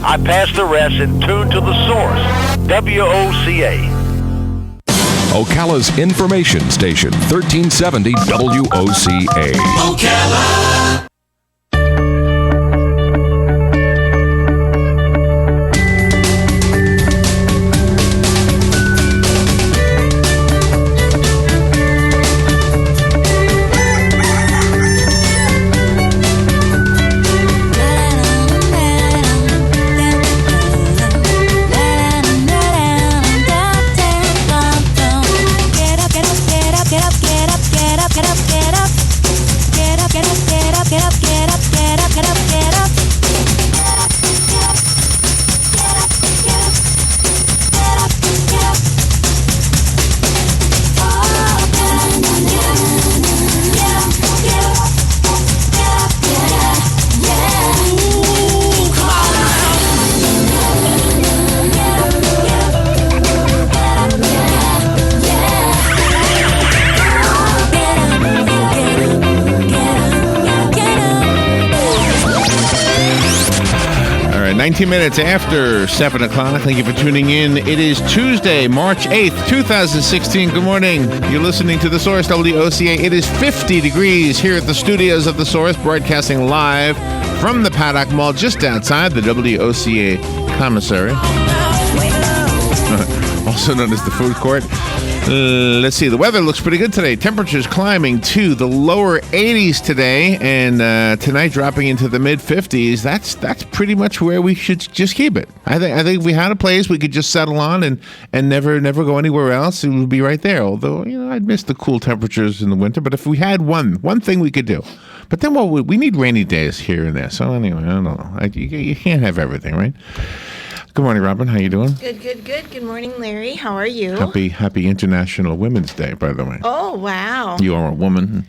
I pass the rest and tune to the source, WOCA. Ocala's information station, 1370 WOCA. Ocala. right, 19 minutes after 7 o'clock. Thank you for tuning in. It is Tuesday, March 8th, 2016. Good morning. You're listening to The Source, WOCA. It is 50 degrees here at the studios of The Source, broadcasting live from the Paddock Mall just outside the WOCA commissary, also known as the food court. Let's see. The weather looks pretty good today. Temperatures climbing to the lower 80s today, and tonight dropping into the mid 50s. That's pretty much where we should just keep it. I think if we had a place we could just settle on and never go anywhere else, it would be right there. Although, I'd miss the cool temperatures in the winter. But if we had one thing we could do. But then we need rainy days here and there. So anyway, I don't know. You can't have everything, right? Good morning, Robin. How you doing? Good. Good morning, Larry. How are you? Happy International Women's Day, by the way. Oh, wow. You are a woman.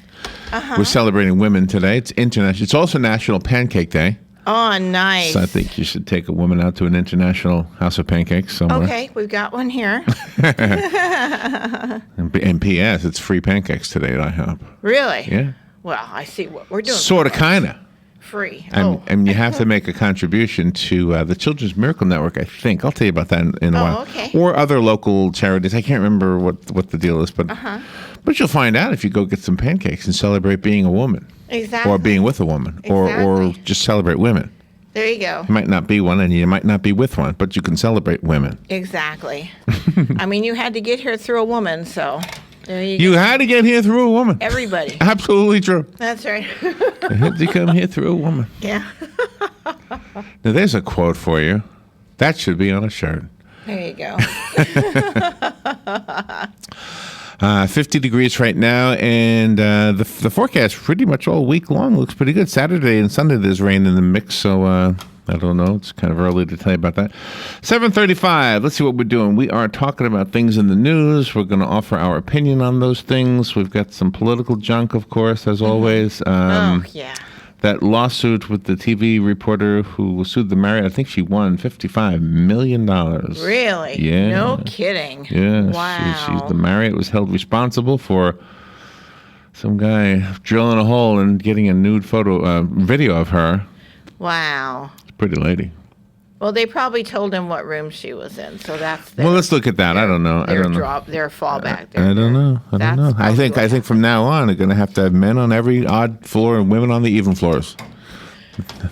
Uh-huh. We're celebrating women today. It's international. It's also National Pancake Day. Oh, nice. So I think you should take a woman out to an international house of pancakes somewhere. Okay, we've got one here. And P.S., it's free pancakes today at IHOP. Really? Yeah. Well, I see what we're doing. Sort of, kind of. Free. And you have to make a contribution to the Children's Miracle Network, I think. I'll tell you about that in a while. Okay. Or other local charities. I can't remember what the deal is, but you'll find out if you go get some pancakes and celebrate being a woman. Exactly. Or being with a woman. Or just celebrate women. There you go. You might not be one and you might not be with one, but you can celebrate women. Exactly. I mean, you had to get here through a woman, so there you go. You had to get here through a woman. Everybody. Absolutely true. That's right. You had to come here through a woman. Yeah. Now, there's a quote for you. That should be on a shirt. There you go. 50 degrees right now, and the forecast pretty much all week long looks pretty good. Saturday and Sunday there's rain in the mix, so I don't know. It's kind of early to tell you about that. 7:35. Let's see what we're doing. We are talking about things in the news. We're going to offer our opinion on those things. We've got some political junk, of course, as always. Oh, yeah. That lawsuit with the TV reporter who sued the Marriott, I think she won $55 million. Really? Yeah. No kidding. Yeah. Wow. The Marriott was held responsible for some guy drilling a hole and getting a nude video of her. Wow. Pretty lady. Well, they probably told him what room she was in, so that's well, let's look at that. I don't know. Their fallback. I don't know. I think from now on, they're going to have me on every odd floor and women on the even floors.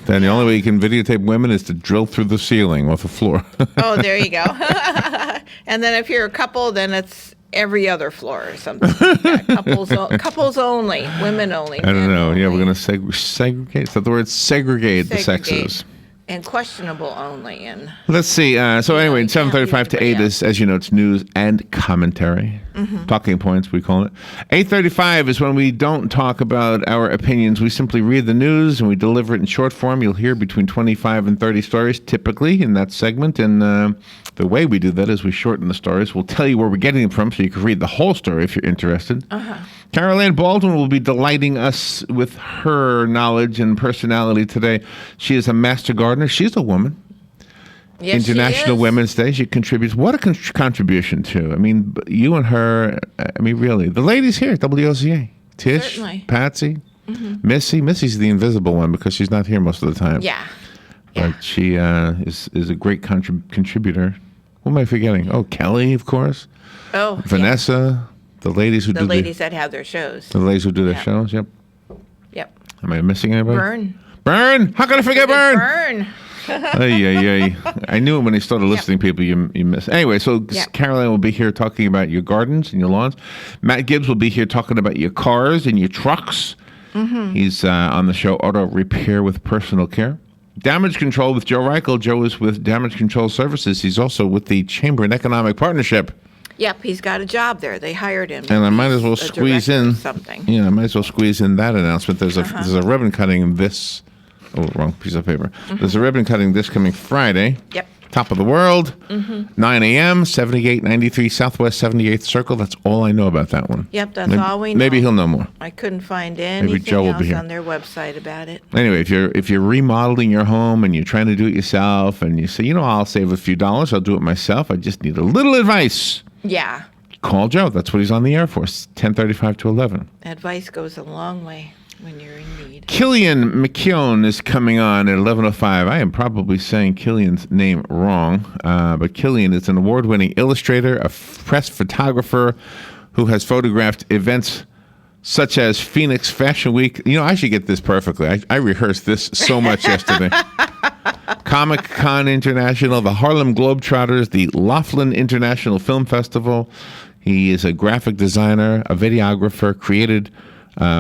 Then the only way you can videotape women is to drill through the ceiling off the floor. Oh, there you go. And then if you're a couple, then it's every other floor or something. Yeah, couples only, women only. I don't know. Yeah, we're going to segregate. Is that the word? Segregate the sexes. And questionable only. And let's see. So anyway, 7:35 to 8 is, as you know, it's news and commentary. Talking points, we call it. 8:35 is when we don't talk about our opinions. We simply read the news and we deliver it in short form. You'll hear between 25 and 30 stories typically in that segment. And the way we do that is we shorten the stories. We'll tell you where we're getting them from so you can read the whole story if you're interested. Carol Ann Baldwin will be delighting us with her knowledge and personality today. She is a master gardener. She's a woman. Yes, International Women's Day. She contributes. What a contribution, too. I mean, you and her, really. The ladies here at WOCA. Tish, certainly. Patsy, Missy. Missy's the invisible one because she's not here most of the time. Yeah. Yeah. But she is a great contributor. Who am I forgetting? Oh, Kelly, of course. Oh, yeah. Vanessa, the ladies who The do ladies that have their shows. the ladies who do their Yeah. shows. Yep. Yep. Am I missing anybody? Burn. How can I forget Burn? Burn. Ay. I knew when he started listing people you miss. Anyway, so Yep. Caroline will be here talking about your gardens and your lawns. Matt Gibbs will be here talking about your cars and your trucks. Mm-hmm. He's on the show Auto Repair with Personal Care. Damage Control with Joe Reichel. Joe is with Damage Control Services. He's also with the Chamber and Economic Partnership. Yep, he's got a job there. They hired him. And I might as well He's a squeeze director in of something. Yeah, I might as well squeeze in that announcement. There's a ribbon cutting this. Oh, wrong piece of paper. There's a ribbon cutting this coming Friday. Yep. Top of the world, 9 a.m., 7893 Southwest 78th Circle. That's all I know about that one. Yep, that's all we know. Maybe he'll know more. I couldn't find anything Joe will be else here. on their website about it. Anyway, if you're remodeling your home and you're trying to do it yourself and you say, I'll save a few dollars, I'll do it myself. I just need a little advice. Yeah, Call Joe. That's what he's on the air for. 10:35 to 11. advice goes a long way when you're in need. Killian McKeown is coming on at 11:05. I am probably saying Killian's name wrong, but Killian is an award-winning illustrator, a press photographer who has photographed events such as Phoenix Fashion Week. I should get this perfectly. I rehearsed this so much yesterday. Comic-Con International, the Harlem Globetrotters, the Laughlin International Film Festival. He is a graphic designer, a videographer, created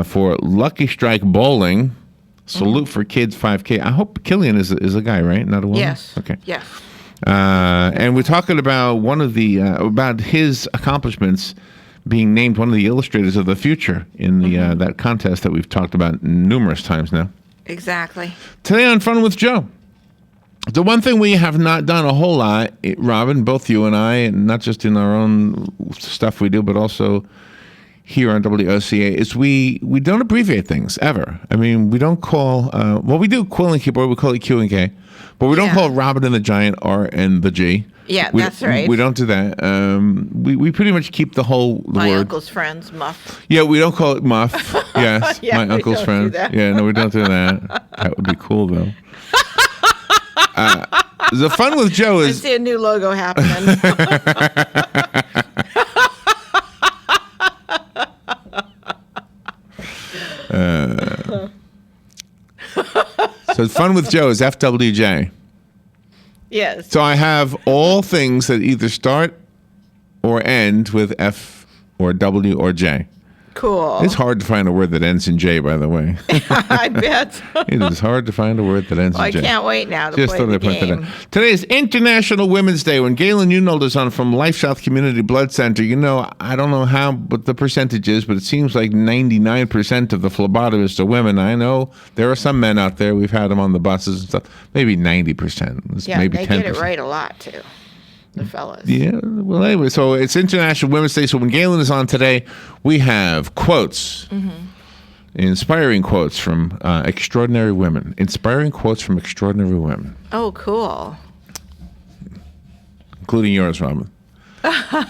for Lucky Strike Bowling. Salute for Kids 5K. I hope Killian is a guy, right? Not a woman? Yes. Okay. Yes. And we're talking about one of the about his accomplishments being named one of the illustrators of the future in the that contest that we've talked about numerous times now. Exactly. Today on Fun with Joe. The one thing we have not done a whole lot, Robin, both you and I, and not just in our own stuff we do, but also here on WOCA, is we don't abbreviate things, ever. I mean, we don't call, we do Quill and Keyboard, we call it Q and K, but we don't call Robin and the Giant R and the G. Yeah, that's right. We don't do that. We pretty much keep the whole My word. uncle's friends, Muff. Yeah, we don't call it Muff. Yes, Yeah, my we uncle's don't friend. do that. Yeah, no, we don't do that. That would be cool, though. The Fun with Joe I is see a new logo happening. so Fun with Joe is FWJ. Yes. So I have all things that either start or end with F or W or J. Cool. It's hard to find a word that ends in J, by the way. I bet. It is hard to find a word that ends Well, I in J. can't wait now to Just play thought the I'd point that game. out. Today is International Women's Day. When Galen Unold is on from Life South Community Blood Center, I don't know what the percentage is, but it seems like 99% of the phlebotomists are women. I know there are some men out there. We've had them on the buses and stuff. Maybe 90%. Yeah, maybe they 10%. get it right a lot, too. The fellas. Yeah, well, anyway, so it's International Women's Day. So when Galen is on today, we have quotes, inspiring quotes from extraordinary women. Inspiring quotes from extraordinary women, Oh, cool. including yours, Robin.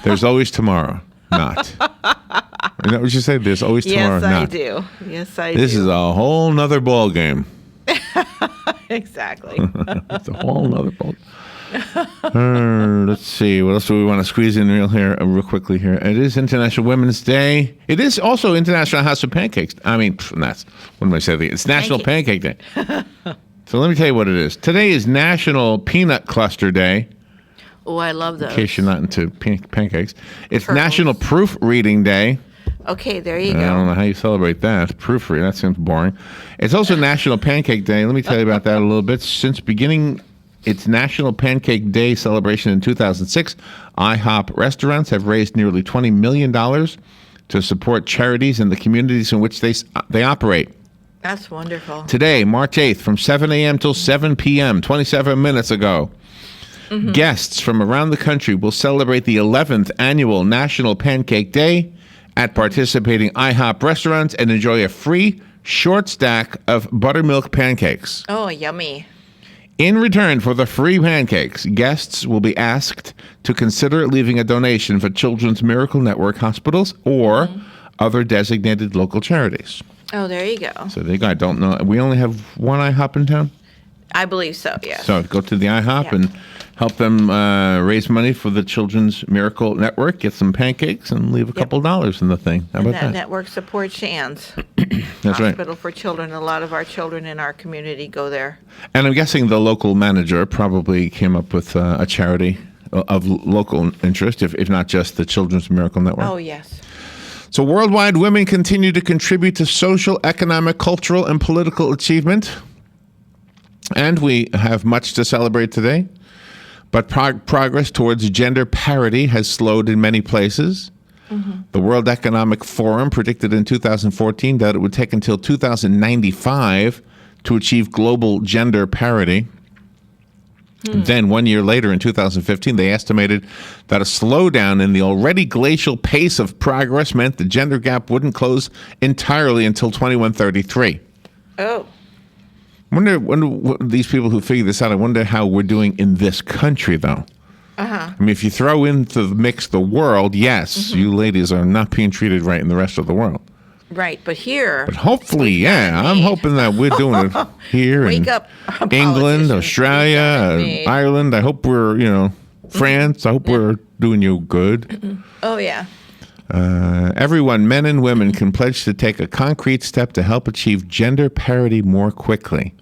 There's always tomorrow, not. Isn't that what you say? There's always tomorrow, Yes, I not. do. Yes, I do. This is a whole nother ball game. Exactly. It's a whole nother ball. Let's see. What else do we want to squeeze in real quickly here? It is International Women's Day. It is also International House of Pancakes. I mean, that's what am I saying? It's National Pancake Day. So let me tell you what it is. Today is National Peanut Cluster Day. Oh, I love those. In case you're not into pancakes. It's Turtles. National Proofreading Day. Okay, there you I don't go. know how you celebrate that. Proofreading, that seems boring. It's also National Pancake Day. Let me tell you about that a little bit. Since beginning its National Pancake Day celebration in 2006, IHOP restaurants have raised nearly $20 million to support charities in the communities in which they operate. That's wonderful. Today, March 8th, from 7 a.m. till 7 p.m., 27 minutes ago, guests from around the country will celebrate the 11th annual National Pancake Day at participating IHOP restaurants and enjoy a free short stack of buttermilk pancakes. Oh, yummy. In return for the free pancakes, guests will be asked to consider leaving a donation for Children's Miracle Network hospitals or other designated local charities. Oh, there you go. So there you go. I don't know. We only have one IHOP in town? I believe so, yes. So go to the IHOP Yeah. and help them raise money for the Children's Miracle Network, get some pancakes, and leave a couple dollars in the thing. How And about that that? network supports Shands. That's right. Hospital for Children. A lot of our children in our community go there. And I'm guessing the local manager probably came up with a charity of local interest, if not just the Children's Miracle Network. Oh, yes. So worldwide, women continue to contribute to social, economic, cultural, and political achievement. And we have much to celebrate today. But progress towards gender parity has slowed in many places. The World Economic Forum predicted in 2014 that it would take until 2095 to achieve global gender parity. Then 1 year later, in 2015, they estimated that a slowdown in the already glacial pace of progress meant the gender gap wouldn't close entirely until 2133. Oh. Wonder what these people who figured this out, I wonder how we're doing in this country, though. I mean, if you throw into the mix the world, yes, you ladies are not being treated right in the rest of the world. Right, but here... But hopefully, yeah, I'm hoping that we're doing it here in Wake up, England, politicians. Australia, Me. Ireland. I hope we're, France. I hope we're doing you good. Oh, yeah. Everyone, men and women, can pledge to take a concrete step to help achieve gender parity more quickly.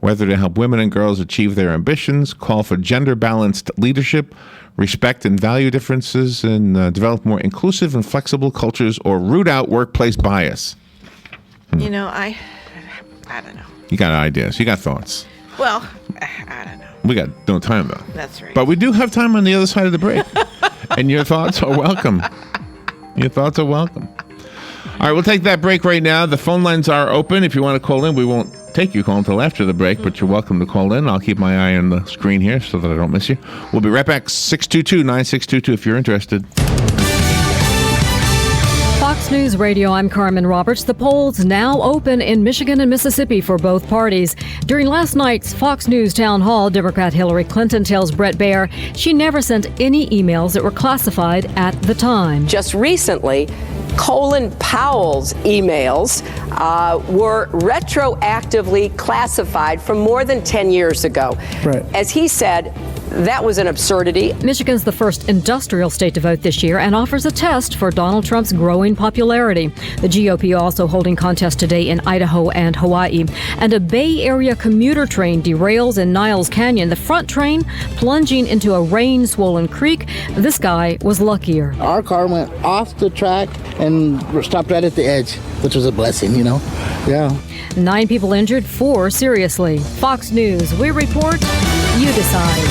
Whether to help women and girls achieve their ambitions, call for gender-balanced leadership, respect and value differences, and develop more inclusive and flexible cultures, or root out workplace bias. You know, I don't know. You got ideas. You got thoughts. Well, I don't know. We got no time, though. That's right. But we do have time on the other side of the break. And your thoughts are welcome. Your thoughts are welcome. All right, we'll take that break right now. The phone lines are open. If you want to call in, we won't take your call until after the break, but you're welcome to call in. I'll keep my eye on the screen here so that I don't miss you. We'll be right back. 622-9622 if you're interested. Fox News Radio, I'm Carmen Roberts. The polls now open in Michigan and Mississippi for both parties. During last night's Fox News town hall, Democrat Hillary Clinton tells Bret Baier she never sent any emails that were classified at the time. Just recently, Colin Powell's emails were retroactively classified from more than 10 years ago. Right. As he said, that was an absurdity. Michigan's the first industrial state to vote this year and offers a test for Donald Trump's growing popularity. The GOP also holding contests today in Idaho and Hawaii. And a Bay Area commuter train derails in Niles Canyon. The front train plunging into a rain-swollen creek. This guy was luckier. Our car went off the track and stopped right at the edge, which was a blessing, Yeah. 9 people injured, 4 seriously. Fox News, we report, you decide.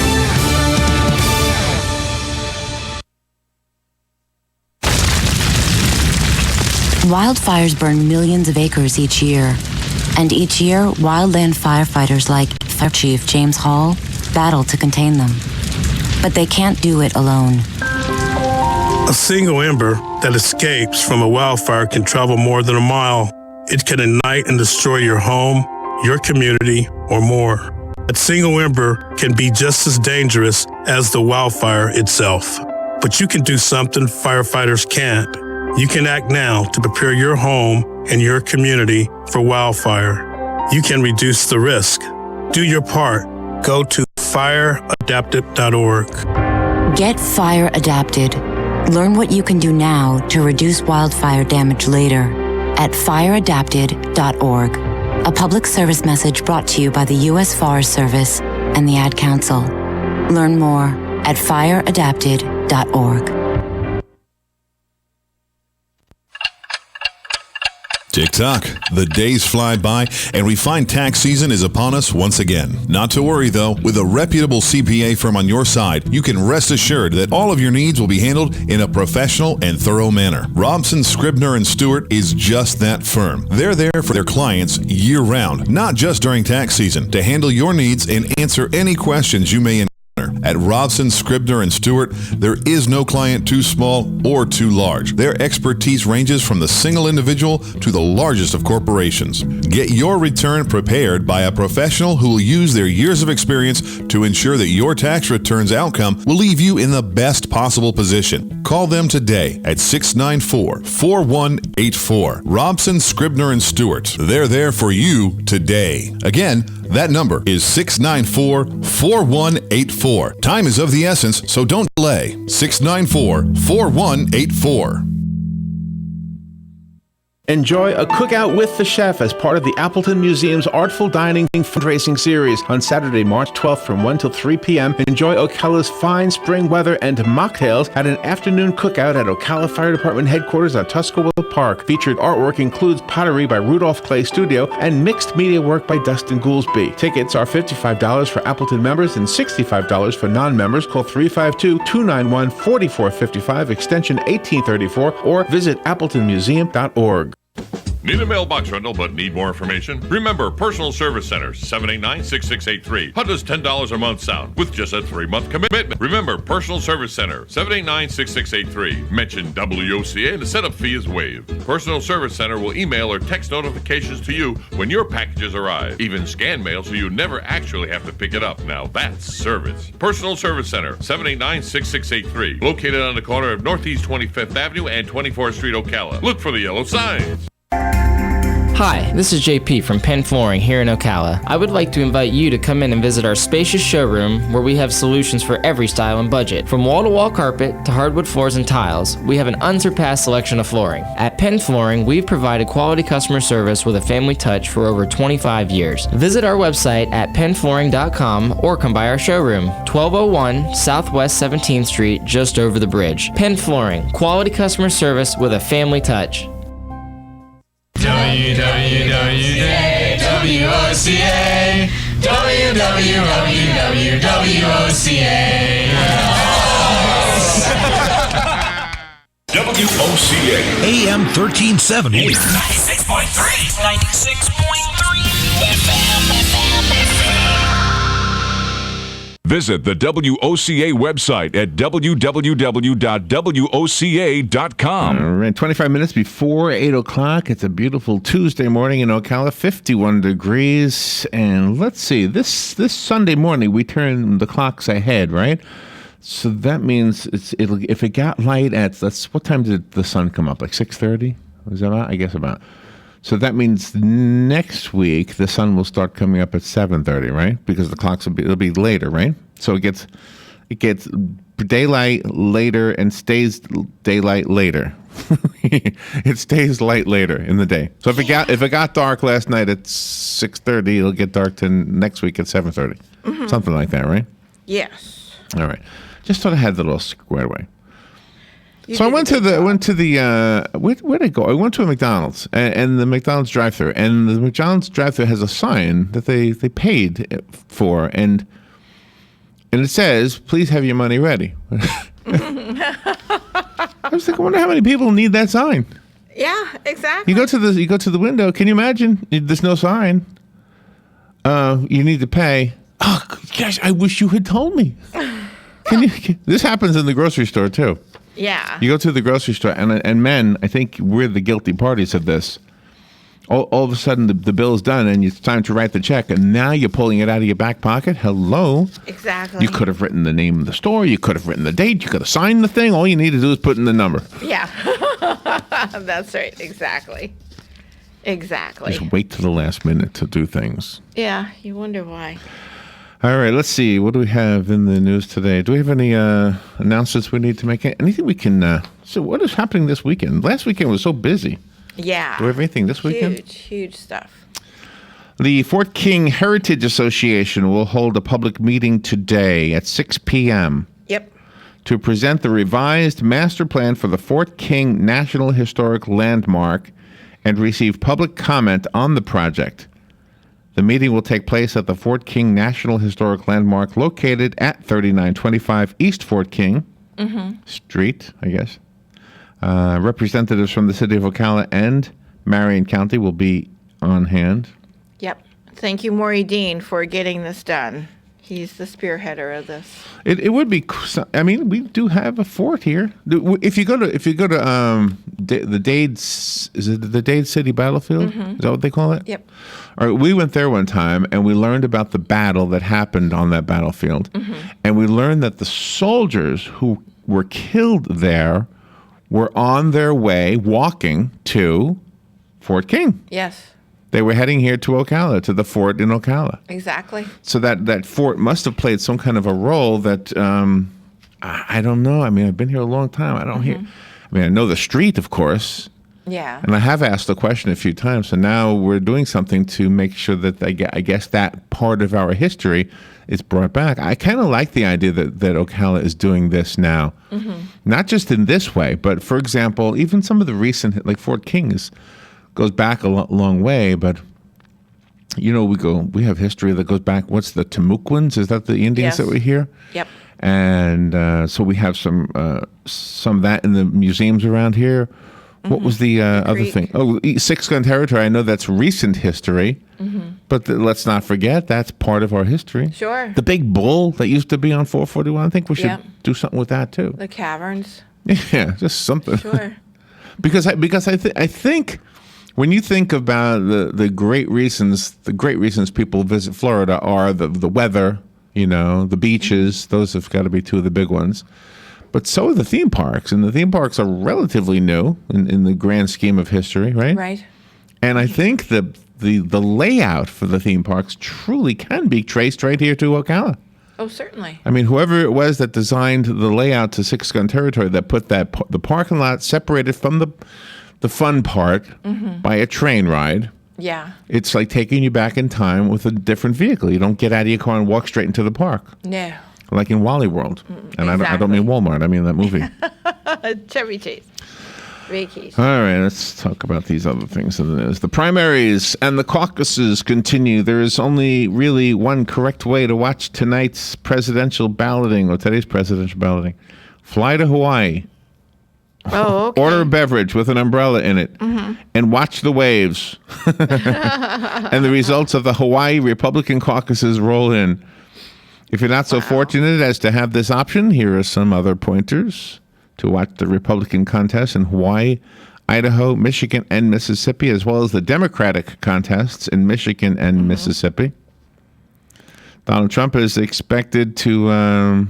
Wildfires burn millions of acres each year. And each year, wildland firefighters like Fire Chief James Hall battle to contain them. But they can't do it alone. A single ember that escapes from a wildfire can travel more than a mile. It can ignite and destroy your home, your community, or more. A single ember can be just as dangerous as the wildfire itself. But you can do something firefighters can't. You can act now to prepare your home and your community for wildfire. You can reduce the risk. Do your part. Go to fireadapted.org. Get fire adapted. Learn what you can do now to reduce wildfire damage later at fireadapted.org. A public service message brought to you by the U.S. Forest Service and the Ad Council. Learn more at fireadapted.org. Tick-tock. The days fly by, and we find tax season is upon us once again. Not to worry, though. With a reputable CPA firm on your side, you can rest assured that all of your needs will be handled in a professional and thorough manner. Robson, Scribner & Stewart is just that firm. They're there for their clients year-round, not just during tax season, to handle your needs and answer any questions you may encounter. At Robson, Scribner & Stewart, there is no client too small or too large. Their expertise ranges from the single individual to the largest of corporations. Get your return prepared by a professional who will use their years of experience to ensure that your tax return's outcome will leave you in the best possible position. Call them today at 694-4184. Robson, Scribner, and Stewart. They're there for you today. Again, that number is 694-4184. Time is of the essence, so don't delay. 694-4184. Enjoy a cookout with the chef as part of the Appleton Museum's Artful Dining fundraising series on Saturday, March 12th from 1 till 3 p.m. Enjoy Ocala's fine spring weather and mocktails at an afternoon cookout at Ocala Fire Department headquarters at Tuscaloosa Park. Featured artwork includes pottery by Rudolph Clay Studio and mixed media work by Dustin Goolsby. Tickets are $55 for Appleton members and $65 for non-members. Call 352-291-4455, extension 1834, or visit appletonmuseum.org. Need a mailbox rental but need more information? Remember, Personal Service Center, 789-6683. How does $10 a month sound with just a 3-month commitment? Remember, Personal Service Center, 789-6683. Mention WOCA and the setup fee is waived. Personal Service Center will email or text notifications to you when your packages arrive. Even scan mail so you never actually have to pick it up. Now that's service. Personal Service Center, 789-6683. Located on the corner of Northeast 25th Avenue and 24th Street, Ocala. Look for the yellow signs. Hi, this is JP from Penn Flooring here in Ocala. I would like to invite you to come in and visit our spacious showroom where we have solutions for every style and budget. From wall-to-wall carpet to hardwood floors and tiles, we have an unsurpassed selection of flooring. At Penn Flooring, we've provided quality customer service with a family touch for over 25 years. Visit our website at pennflooring.com or come by our showroom, 1201 Southwest 17th Street, just over the bridge. Penn Flooring, quality customer service with a family touch. WWOCA, WOCA AM 1370. 96.3. 96.3. Visit the WOCA website at www.woca.com. All right, 25 minutes before 8 o'clock. It's a beautiful Tuesday morning in Ocala, 51 degrees. And let's see, this Sunday morning, we turn the clocks ahead, right? So that means if it got light at, what time did the sun come up? Like 6:30? Was that about? I guess about. So that means next week the sun will start coming up at 7:30, right? Because the clocks it'll be later, right? So it gets daylight later and stays daylight later. It stays light later in the day. So if it got dark last night at 6:30, it'll get dark next week at 7:30, something like that, right? Yes. All right. Just thought I had that all squared away. So I went to the where'd I go? I went to a McDonald's and the McDonald's drive-thru, and the McDonald's drive-thru has a sign that they paid for, and it says, "Please have your money ready." I was like, I wonder how many people need that sign. Yeah, exactly. You go to the window. Can you imagine? There's no sign. You need to pay. Oh gosh, I wish you had told me. This happens in the grocery store too. Yeah. You go to the grocery store, and men, I think we're the guilty parties of this. All of a sudden, the bill's done, and it's time to write the check, and now you're pulling it out of your back pocket. Hello. Exactly. You could have written the name of the store. You could have written the date. You could have signed the thing. All you need to do is put in the number. Yeah. That's right. Exactly. Just wait to the last minute to do things. Yeah. You wonder why. All right, let's see. What do we have in the news today? Do we have any announcements we need to make? Anything we can... so what is happening this weekend? Last weekend was so busy. Yeah. Do we have anything this weekend? Huge stuff. The Fort King Heritage Association will hold a public meeting today at 6 p.m. Yep. to present the revised master plan for the Fort King National Historic Landmark and receive public comment on the project. The meeting will take place at the Fort King National Historic Landmark located at 3925 East Fort King Street, I guess. Representatives from the city of Ocala and Marion County will be on hand. Yep. Thank you, Maury Dean, for getting this done. He's the spearheader of this. It would be. I mean, we do have a fort here. If you go to the Dade, is it the Dade City Battlefield? Is that what they call it? Yep. All right, we went there one time and we learned about the battle that happened on that battlefield, and we learned that the soldiers who were killed there were on their way walking to Fort King. Yes. They were heading here to Ocala, to the fort in Ocala. Exactly. So that fort must have played some kind of a role that, I don't know. I mean, I've been here a long time. I don't hear. I mean, I know the street, of course. Yeah. And I have asked the question a few times. So now we're doing something to make sure that I guess that part of our history is brought back. I kind of like the idea that Ocala is doing this now. Not just in this way, but for example, even some of the recent, like Fort King goes back a long way, but you know, we have history that goes back. What's the Timucuans? Is that the Indians that were here? Yep. And so we have some of that in the museums around here. What was the other thing? Oh, Six Gun Territory. I know that's recent history, but let's not forget that's part of our history. Sure. The big bull that used to be on 441. I think we should do something with that too. The caverns. Yeah, just something. Sure. because I think when you think about the great reasons people visit Florida are the weather, you know, the beaches. Those have got to be two of the big ones. But so are the theme parks, and the theme parks are relatively new in the grand scheme of history, right? Right. And I think the layout for the theme parks truly can be traced right here to Ocala. Oh, certainly. I mean, whoever it was that designed the layout to Six Gun Territory, that put the parking lot separated from the fun part by a train ride. Yeah. It's like taking you back in time with a different vehicle. You don't get out of your car and walk straight into the park. No. Like in Wally World. And I don't mean Walmart. I mean that movie. Chevy Chase. Vacation. All right, let's talk about these other things in the news. The primaries and the caucuses continue. There is only really one correct way to watch tonight's presidential balloting, or today's presidential balloting. Fly to Hawaii. Oh, okay. Order a beverage with an umbrella in it. And watch the waves. And the results of the Hawaii Republican caucuses roll in. If you're not so fortunate as to have this option, here are some other pointers to watch the Republican contests in Hawaii, Idaho, Michigan, and Mississippi, as well as the Democratic contests in Michigan and Mississippi. Donald Trump is expected to,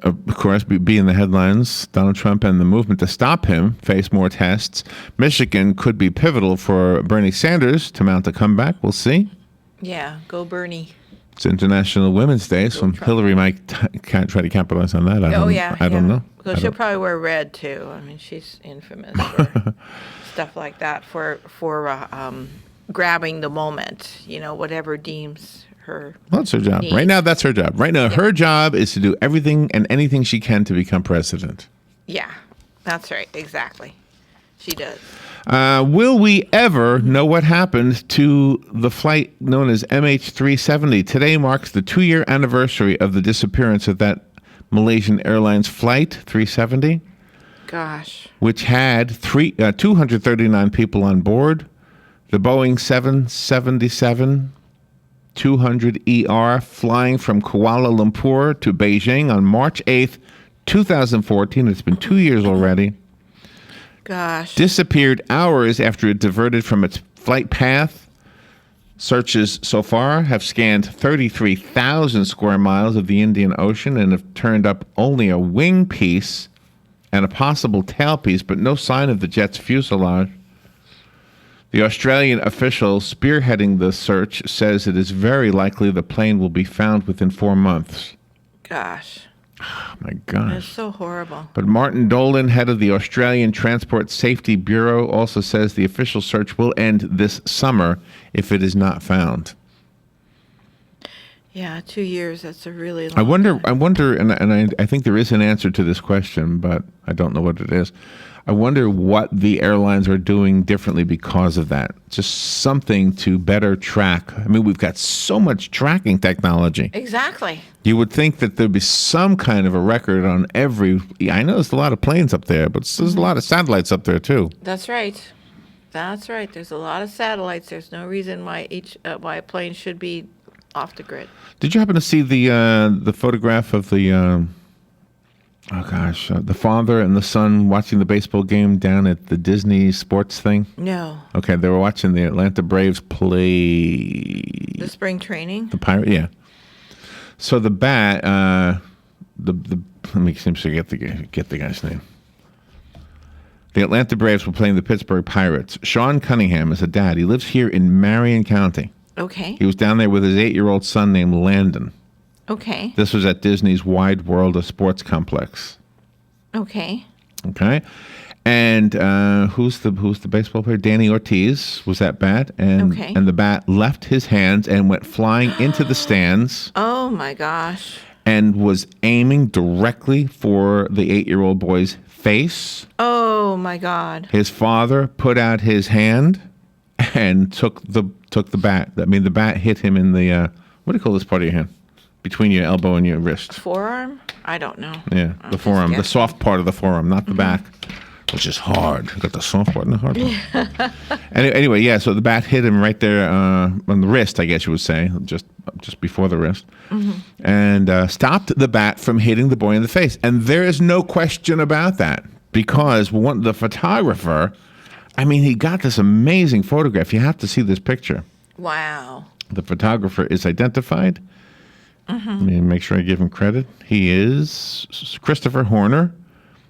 of course, be in the headlines. Donald Trump and the movement to stop him face more tests. Michigan could be pivotal for Bernie Sanders to mount a comeback. We'll see. Yeah, go Bernie. It's International Women's Day, so Hillary might try to capitalize on that. I don't know. Because she'll probably wear red too. I mean, she's infamous for stuff like that, for grabbing the moment. You know, whatever deems her. Well, that's her job. need. Right now, that's her job. Right now, her job is to do everything and anything she can to become president. Yeah, that's right. Exactly. She does. Will we ever know what happened to the flight known as MH370? Today marks the 2-year anniversary of the disappearance of that Malaysian Airlines flight 370. Gosh. Which had 239 people on board. The Boeing 777-200ER flying from Kuala Lumpur to Beijing on March 8th, 2014. It's been 2 years already. Gosh. Disappeared hours after it diverted from its flight path. Searches so far have scanned 33,000 square miles of the Indian Ocean and have turned up only a wing piece and a possible tailpiece, but no sign of the jet's fuselage. The Australian official spearheading the search says it is very likely the plane will be found within 4 months. Gosh. Oh, my gosh. It's so horrible. But Martin Dolan, head of the Australian Transport Safety Bureau, also says the official search will end this summer if it is not found. Yeah, 2 years. That's a really long I wonder, and I think there is an answer to this question, but I don't know what it is. I wonder what the airlines are doing differently because of that. Just something to better track. I mean, we've got so much tracking technology. Exactly. You would think that there'd be some kind of a record on every. I know there's a lot of planes up there, but there's a lot of satellites up there too. That's right. That's right. There's a lot of satellites. There's no reason why why a plane should be off the grid. Did you happen to see the photograph of the? The father and the son watching the baseball game down at the Disney sports thing? No. Okay, they were watching the Atlanta Braves play. The spring training? The Pirate, yeah. So the bat, let me see if I get the guy's name. The Atlanta Braves were playing the Pittsburgh Pirates. Sean Cunningham is a dad. He lives here in Marion County. Okay. He was down there with his 8-year-old son named Landon. Okay. This was at Disney's Wide World of Sports Complex. Okay. Okay. And who's the baseball player? Danny Ortiz was that bat, and the bat left his hands and went flying into the stands. Oh my gosh! And was aiming directly for the 8-year-old boy's face. Oh my God! His father put out his hand and took the bat. I mean, the bat hit him in the what do you call this part of your hand? Between your elbow and your wrist. Forearm? I don't know. Yeah, the forearm, the soft part of the forearm, not the back. Which is hard. You got the soft part and the hard part. Anyway, yeah, so the bat hit him right there on the wrist, I guess you would say, just before the wrist, and stopped the bat from hitting the boy in the face. And there is no question about that, because the photographer, I mean, he got this amazing photograph. You have to see this picture. Wow. The photographer is identified. Let me make sure I give him credit. He is Christopher Horner.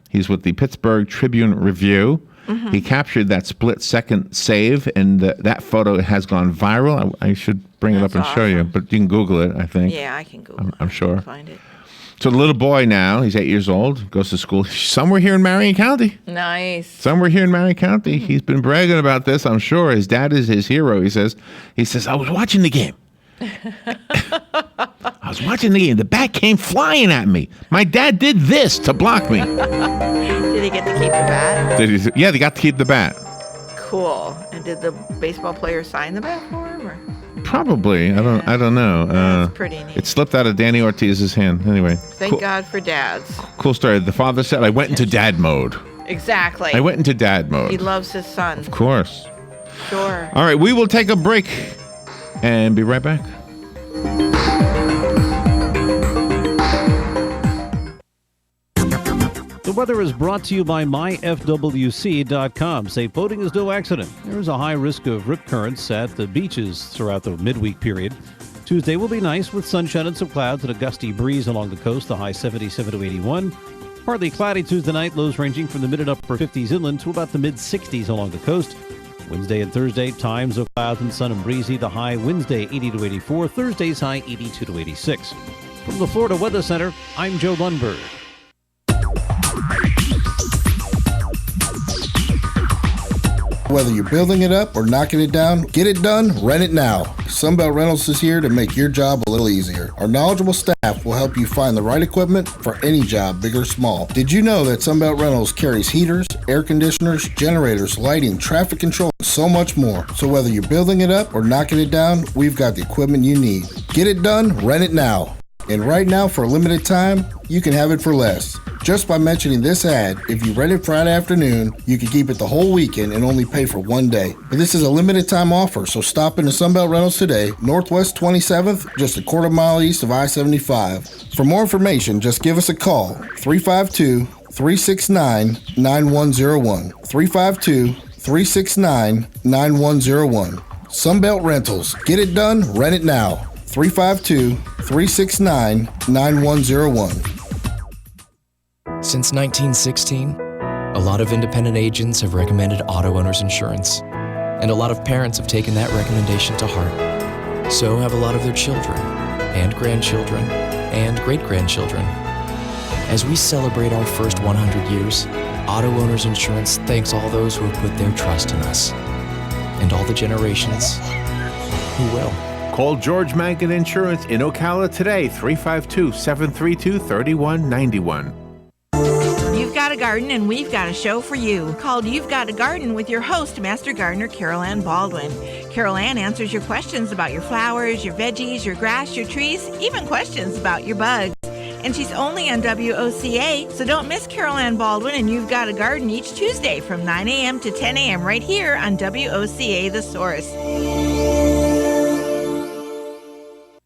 He's with the Pittsburgh Tribune Review. He captured that split-second save, and that photo has gone viral. I should bring it up and show you, but you can Google it, I think. Yeah, I can Google it. I'm sure. Find it. So the little boy now, he's 8 years old, goes to school somewhere here in Marion County. Nice. Somewhere here in Marion County. He's been bragging about this, I'm sure. His dad is his hero, he says. He says, I was watching the game. I was watching the game. The bat came flying at me. My dad did this to block me. Did he get to keep the bat? Yeah, they got to keep the bat. Cool. And did the baseball player sign the bat for him? Or? Probably. I don't know. That's pretty neat. It slipped out of Danny Ortiz's hand. Anyway. Thank God for dads. Cool story. The father said, I went into dad mode. Exactly. I went into dad mode. He loves his son. Of course. Sure. All right, we will take a break and be right back. The weather is brought to you by myfwc.com. Safe boating is no accident. There is a high risk of rip currents at the beaches throughout the midweek period. Tuesday will be nice with sunshine and some clouds and a gusty breeze along the coast, the high 77 to 81. Partly cloudy Tuesday night, lows ranging from the mid and upper 50s inland to about the mid 60s along the coast. Wednesday and Thursday, times of clouds and sun and breezy. The high Wednesday 80 to 84, Thursday's high 82 to 86. From the Florida Weather Center, I'm Joe Lundberg. Whether you're building it up or knocking it down, get it done, rent it now. Sunbelt Rentals is here to make your job a little easier. Our knowledgeable staff will help you find the right equipment for any job, big or small. Did you know that Sunbelt Rentals carries heaters, air conditioners, generators, lighting, traffic control, and so much more? So whether you're building it up or knocking it down, we've got the equipment you need. Get it done, rent it now. And right now, for a limited time, you can have it for less. Just by mentioning this ad, if you rent it Friday afternoon, you can keep it the whole weekend and only pay for one day. But this is a limited time offer, so stop into Sunbelt Rentals today, Northwest 27th, just a quarter mile east of I-75. For more information, just give us a call, 352-369-9101. 352-369-9101. Sunbelt Rentals. Get it done, rent it now. 352-369-9101. Since 1916, a lot of independent agents have recommended auto owners insurance, and a lot of parents have taken that recommendation to heart. So have a lot of their children, and grandchildren, and great-grandchildren. As we celebrate our first 100 years, Auto Owners Insurance thanks all those who have put their trust in us, and all the generations who will. Call George Mangan Insurance in Ocala today, 352-732-3191. You've got a garden and we've got a show for you called You've Got a Garden with your host, Master Gardener Carol Ann Baldwin. Carol Ann answers your questions about your flowers, your veggies, your grass, your trees, even questions about your bugs. And she's only on WOCA, so don't miss Carol Ann Baldwin and You've Got a Garden each Tuesday from 9 a.m. to 10 a.m. right here on WOCA The Source.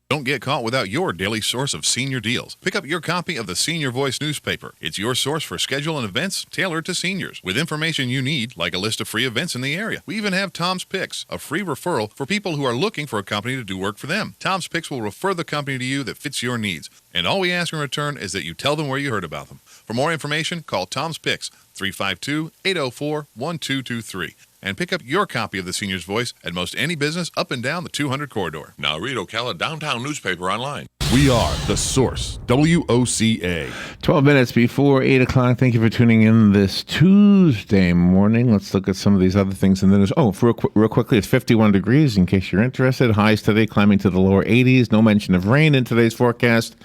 Don't get caught without your daily source of senior deals. Pick up your copy of the Senior Voice newspaper. It's your source for schedule and events tailored to seniors, with information you need, like a list of free events in the area. We even have Tom's Picks, a free referral for people who are looking for a company to do work for them. Tom's Picks will refer the company to you that fits your needs, and all we ask in return is that you tell them where you heard about them. For more information, call Tom's Picks, 352-804-1223. And pick up your copy of the Senior's Voice at most any business up and down the 200 corridor. Now read Ocala Downtown newspaper online. We are The Source, WOCA. 12 minutes before 8 o'clock. Thank you for tuning in this Tuesday morning. Let's look at some of these other things. And then real quickly, it's 51 degrees in case you're interested. Highs today climbing to the lower 80s. No mention of rain in today's forecast.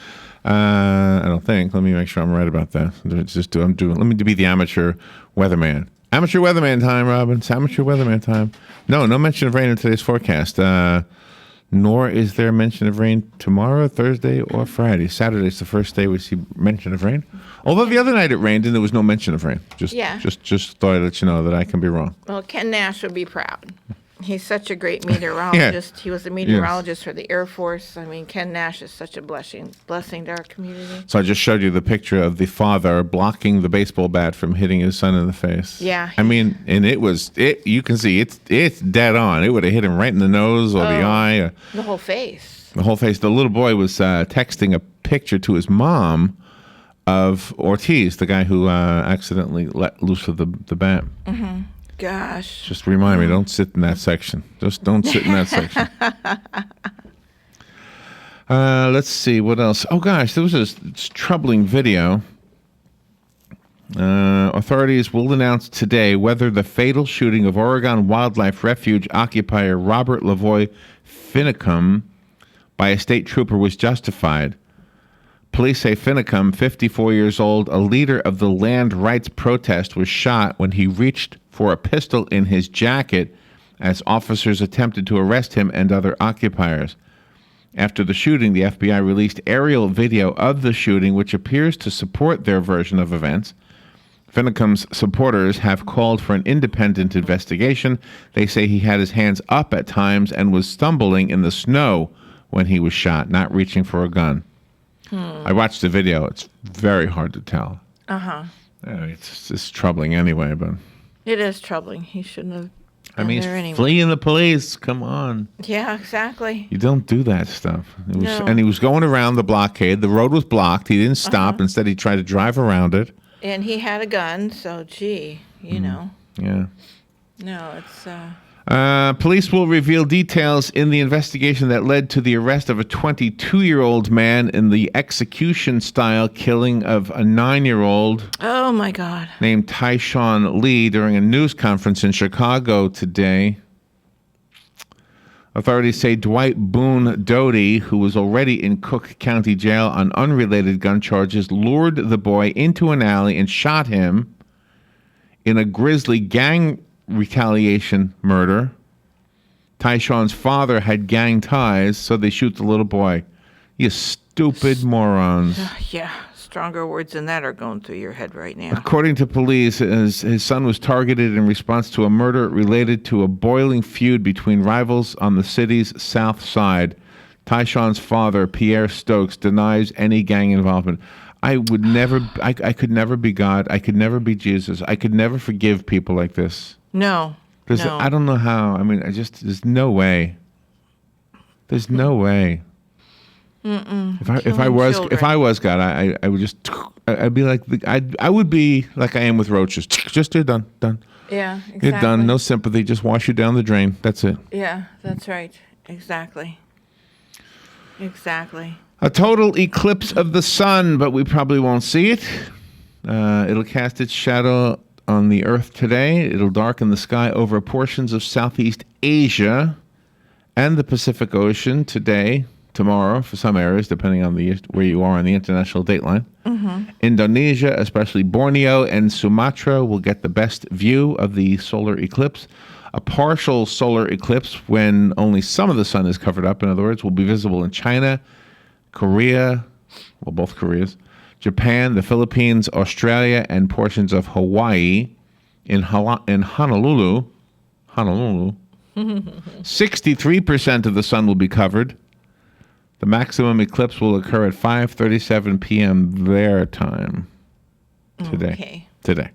I don't think. Let me make sure I'm right about that. Let me be the amateur weatherman. Amateur weatherman time, Robin. It's amateur weatherman time. No mention of rain in today's forecast. Nor is there mention of rain tomorrow, Thursday, or Friday. Saturday's the first day we see mention of rain. Although the other night it rained and there was no mention of rain. Just thought I'd let you know that I can be wrong. Well, Ken Nash would be proud. He's such a great meteorologist. He was a meteorologist for the Air Force. I mean, Ken Nash is such a blessing to our community. So I just showed you the picture of the father blocking the baseball bat from hitting his son in the face. Yeah. I mean, and you can see it's dead on. It would have hit him right in the nose or the eye. The whole face. The whole face. The little boy was texting a picture to his mom of Ortiz, the guy who accidentally let loose of the bat. Mm-hmm. Gosh. Just remind me, don't sit in that section. Just don't sit in that section. Let's see, what else? Oh, gosh, there was this troubling video. Authorities will announce today whether the fatal shooting of Oregon Wildlife Refuge occupier Robert Lavoy Finicum by a state trooper was justified. Police say Finicum, 54 years old, a leader of the land rights protest, was shot when he reached for a pistol in his jacket as officers attempted to arrest him and other occupiers. After the shooting, the FBI released aerial video of the shooting, which appears to support their version of events. Finicum's supporters have called for an independent investigation. They say he had his hands up at times and was stumbling in the snow when he was shot, not reaching for a gun. I watched the video. It's very hard to tell. Uh-huh. It's troubling anyway, but... It is troubling. He shouldn't have been he's there anyway. fleeing the police. Come on. Yeah, exactly. You don't do that stuff. No. And he was going around the blockade. The road was blocked. He didn't stop. Instead, he tried to drive around it. And he had a gun, so you know. Yeah. No, it's... Police will reveal details in the investigation that led to the arrest of a 22-year-old man in the execution-style killing of a 9-year-old. Oh, my God. Named Tyshawn Lee during a news conference in Chicago today. Authorities say Dwight Boone Doty, who was already in Cook County Jail on unrelated gun charges, lured the boy into an alley and shot him in a grisly gang retaliation murder. Tyshawn's father had gang ties, so they shoot the little boy. You stupid morons. Yeah, stronger words than that are going through your head right now. According to police, his son was targeted in response to a murder related to a boiling feud between rivals on the city's south side. Tyshawn's father, Pierre Stokes, denies any gang involvement. I could never be God. I could never be Jesus. I could never forgive people like this. No. Because I don't know how. I mean, there's no way. There's no way. If I was God, I would just, I'd be like, I would be like I am with roaches. Just you're done. Yeah, exactly. You're done. No sympathy. Just wash you down the drain. That's it. Yeah, that's right. Exactly. A total eclipse of the sun, but we probably won't see it. It'll cast its shadow on the Earth today. It'll darken the sky over portions of Southeast Asia and the Pacific Ocean today, tomorrow, for some areas, depending on where you are on the international dateline. Mm-hmm. Indonesia, especially Borneo and Sumatra, will get the best view of the solar eclipse. A partial solar eclipse, when only some of the sun is covered up, in other words, will be visible in China, Korea, well, both Koreas, Japan, the Philippines, Australia, and portions of Hawaii. In Honolulu, 63% of the sun will be covered. The maximum eclipse will occur at 5:37 p.m. their time today. Okay. Today.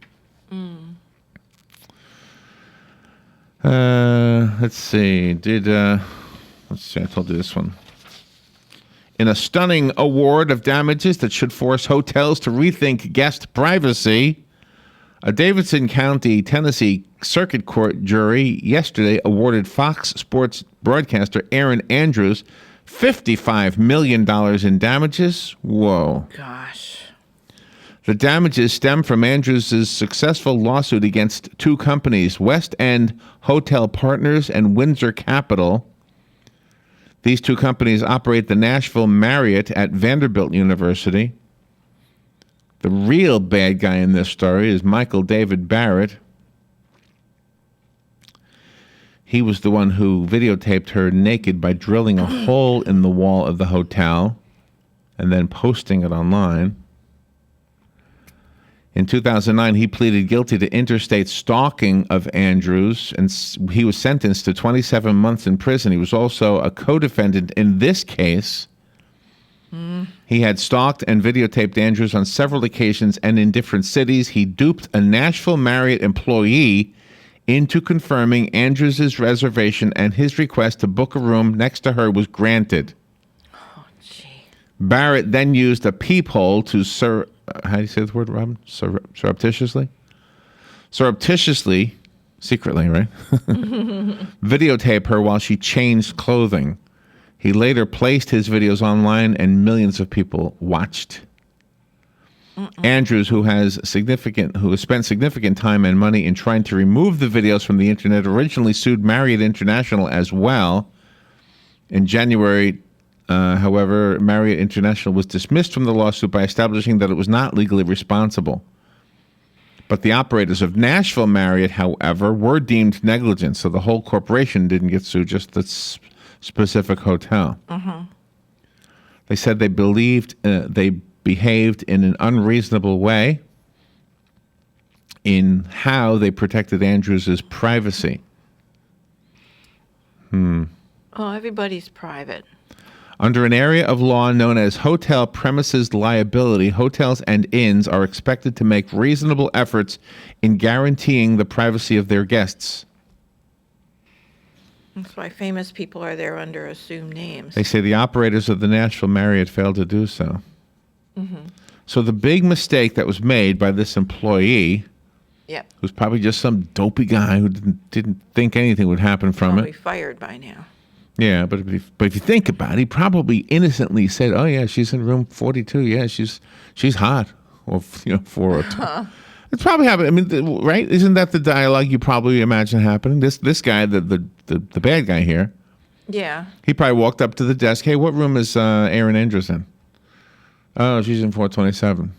Let's see. Let's see. I told you this one. In a stunning award of damages that should force hotels to rethink guest privacy, a Davidson County, Tennessee Circuit Court jury yesterday awarded Fox Sports broadcaster Erin Andrews $55 million in damages. Whoa. Gosh. The damages stem from Andrews' successful lawsuit against two companies, West End Hotel Partners and Windsor Capital. These two companies operate the Nashville Marriott at Vanderbilt University. The real bad guy in this story is Michael David Barrett. He was the one who videotaped her naked by drilling a hole in the wall of the hotel and then posting it online. In 2009, he pleaded guilty to interstate stalking of Andrews, and he was sentenced to 27 months in prison. He was also a co-defendant in this case. He had stalked and videotaped Andrews on several occasions and in different cities. He duped a Nashville Marriott employee into confirming Andrews' reservation, and his request to book a room next to her was granted. Oh, gee. Barrett then used a peephole to how do you say the word, Robin? Surreptitiously? Surreptitiously, secretly, right? Videotape her while she changed clothing. He later placed his videos online and millions of people watched. Andrews, who has spent significant time and money in trying to remove the videos from the internet, originally sued Marriott International as well. In January, however, Marriott International was dismissed from the lawsuit by establishing that it was not legally responsible. But the operators of Nashville Marriott, however, were deemed negligent, so the whole corporation didn't get sued, just the specific hotel. They said they believed they behaved in an unreasonable way in how they protected Andrews' privacy. Oh, everybody's private. Under an area of law known as hotel premises liability, hotels and inns are expected to make reasonable efforts in guaranteeing the privacy of their guests. That's why famous people are there under assumed names. They say the operators of the Nashville Marriott failed to do so. So the big mistake that was made by this employee, who's probably just some dopey guy who didn't think anything would happen from Probably it. fired by now. Yeah, but if you think about it, he probably innocently said, "Oh yeah, she's in room 42. Yeah, she's hot," or 402. It's probably happened. I mean, right? Isn't that the dialogue you probably imagine happening? This guy, the bad guy here. Yeah. He probably walked up to the desk. Hey, what room is Erin Andrews in? Oh, she's in 427.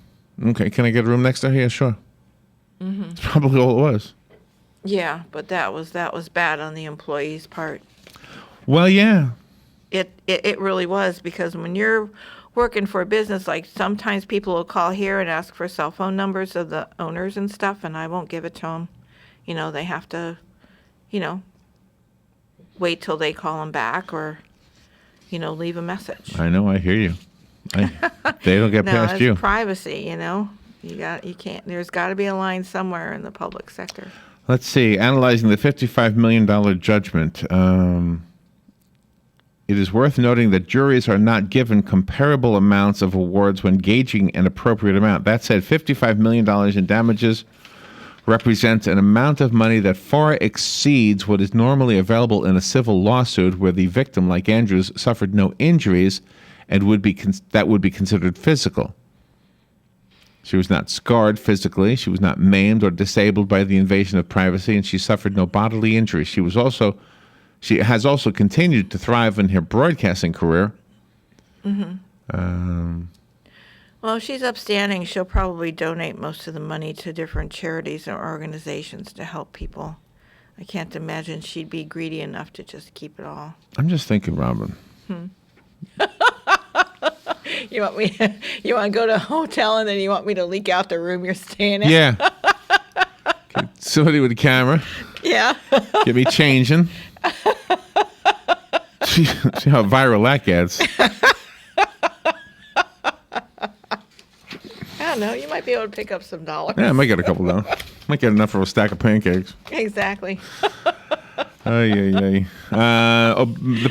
Okay, can I get a room next to her? Yeah, sure. That's probably all it was. Yeah, but that was bad on the employee's part. Well, yeah. It really was, because when you're working for a business, like sometimes people will call here and ask for cell phone numbers of the owners and stuff, and I won't give it to them. They have to, wait till they call them back or, leave a message. I know. I hear you. They don't get past it's you. Privacy, you can't. There's got to be a line somewhere in the public sector. Let's see. Analyzing the $55 million judgment. It is worth noting that juries are not given comparable amounts of awards when gauging an appropriate amount. That said, $55 million in damages represents an amount of money that far exceeds what is normally available in a civil lawsuit where the victim, like Andrews, suffered no injuries and that would be considered physical. She was not scarred physically, she was not maimed or disabled by the invasion of privacy, and she suffered no bodily injury. She has also continued to thrive in her broadcasting career. Well, if she's upstanding, she'll probably donate most of the money to different charities or organizations to help people. I can't imagine she'd be greedy enough to just keep it all. I'm just thinking, Robin. You want to go to a hotel and then you want me to leak out the room you're staying in? Yeah. Somebody with a camera. Yeah. Get me changing. See how viral that gets. don't know. You might be able to pick up some dollars. Yeah, I might get a couple down. Might get enough for a stack of pancakes. Exactly. The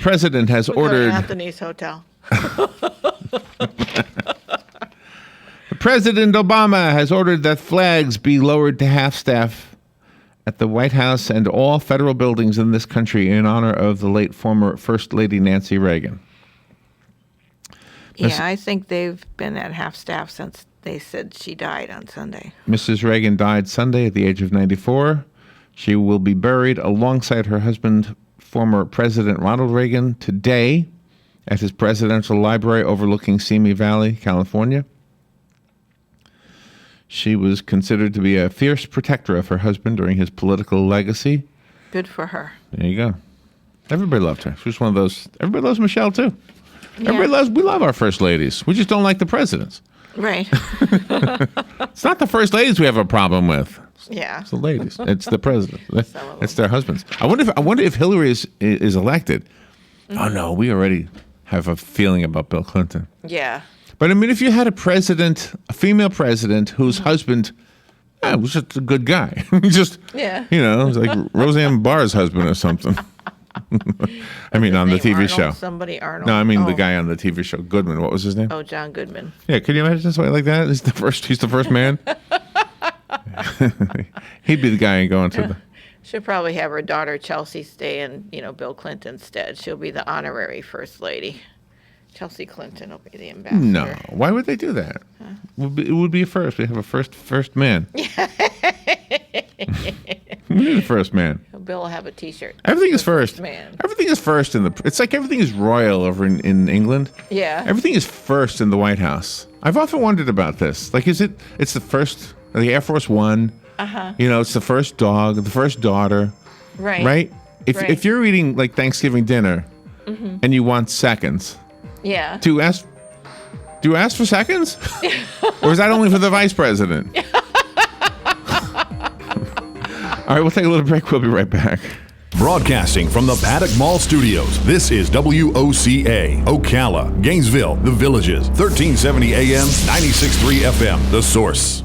president has We'll go to ordered. Anthony's Hotel. President Obama has ordered that flags be lowered to half-staff at the White House and all federal buildings in this country in honor of the late former First Lady Nancy Reagan. Yeah, I think they've been at half-staff since they said she died on Sunday. Mrs. Reagan died Sunday at the age of 94. She will be buried alongside her husband, former President Ronald Reagan, today at his presidential library overlooking Simi Valley, California. She was considered to be a fierce protector of her husband during his political legacy. Good for her. There you go. Everybody loved her. She was one of those. Everybody loves Michelle, too. Yeah. We love our first ladies. We just don't like the presidents. Right. It's not the first ladies we have a problem with. Yeah. It's the ladies. It's the president. It's their husbands. I wonder if Hillary is elected. Mm-hmm. Oh, no, we already have a feeling about Bill Clinton. Yeah. But I mean, if you had a female president whose husband was just a good guy, just, Yeah. it was like Roseanne Barr's husband or something. I mean, on the TV Arnold, show. somebody Arnold. No, I mean the Oh. guy on the TV show, Goodman. What was his name? Oh, John Goodman. Yeah, can you imagine somebody like that? He's the first man. He'd be the guy going to the. She'll probably have her daughter Chelsea stay in, Bill Clinton's stead. She'll be the honorary first lady. Chelsea Clinton will be the ambassador. No, why would they do that? It would be a first. We have a first man. We need a first man. Bill will have a T-shirt. Everything is first. Man. Everything is first it's like everything is royal over in England. Yeah. Everything is first in the White House. I've often wondered about this. Like, it's the first, the Air Force One. Uh-huh. It's the first dog, the first daughter. Right. Right? Right. If you're eating like Thanksgiving dinner Mhm. and you want seconds, Yeah. do you ask for seconds? Or is that only for the vice president? All right, we'll take a little break. We'll be right back. Broadcasting from the Paddock Mall Studios, this is WOCA, Ocala, Gainesville, The Villages, 1370 AM, 96.3 FM, The Source.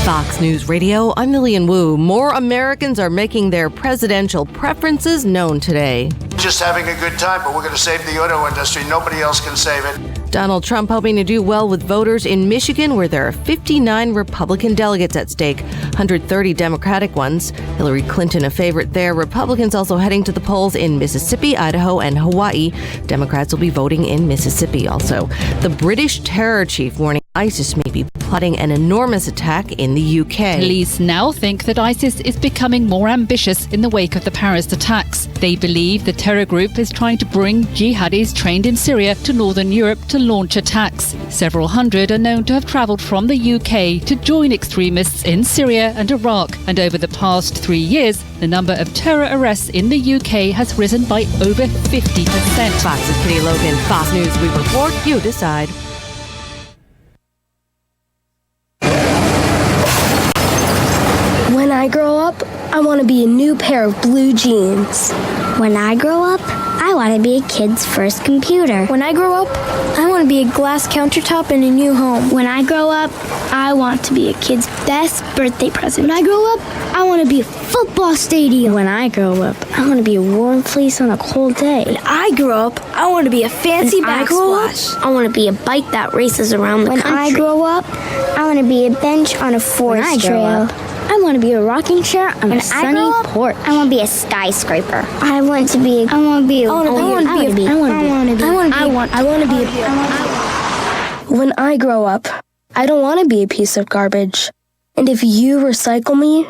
Fox News Radio, I'm Lillian Wu. More Americans are making their presidential preferences known today. Just having a good time, but we're going to save the auto industry. Nobody else can save it. Donald Trump hoping to do well with voters in Michigan, where there are 59 Republican delegates at stake, 130 Democratic ones. Hillary Clinton a favorite there. Republicans also heading to the polls in Mississippi, Idaho, and Hawaii. Democrats will be voting in Mississippi also. The British terror chief warning ISIS may be plotting an enormous attack in the UK. Police now think that ISIS is becoming more ambitious in the wake of the Paris attacks. They believe the terror group is trying to bring jihadis trained in Syria to northern Europe to launch attacks. Several hundred are known to have travelled from the UK to join extremists in Syria and Iraq. And over the past 3 years, the number of terror arrests in the UK has risen by over 50%. Fox's Kitty Logan. Fox News, we report, you decide. When I grow up, I want to be a new pair of blue jeans. When I grow up, I want to be a kid's first computer. When I grow up, I want to be a glass countertop in a new home. When I grow up, I want to be a kid's best birthday present. When I grow up, I want to be a football stadium. When I grow up, I want to be a warm fleece on a cold day. When I grow up, I want to be a fancy backsplash. I want to be a bike that races around the country. When I grow up, I want to be a bench on a forest trail. I want to be a rocking chair on a sunny porch. I want to be a skyscraper. I want to be When I grow up, I don't want to be a piece of garbage. And if you recycle me,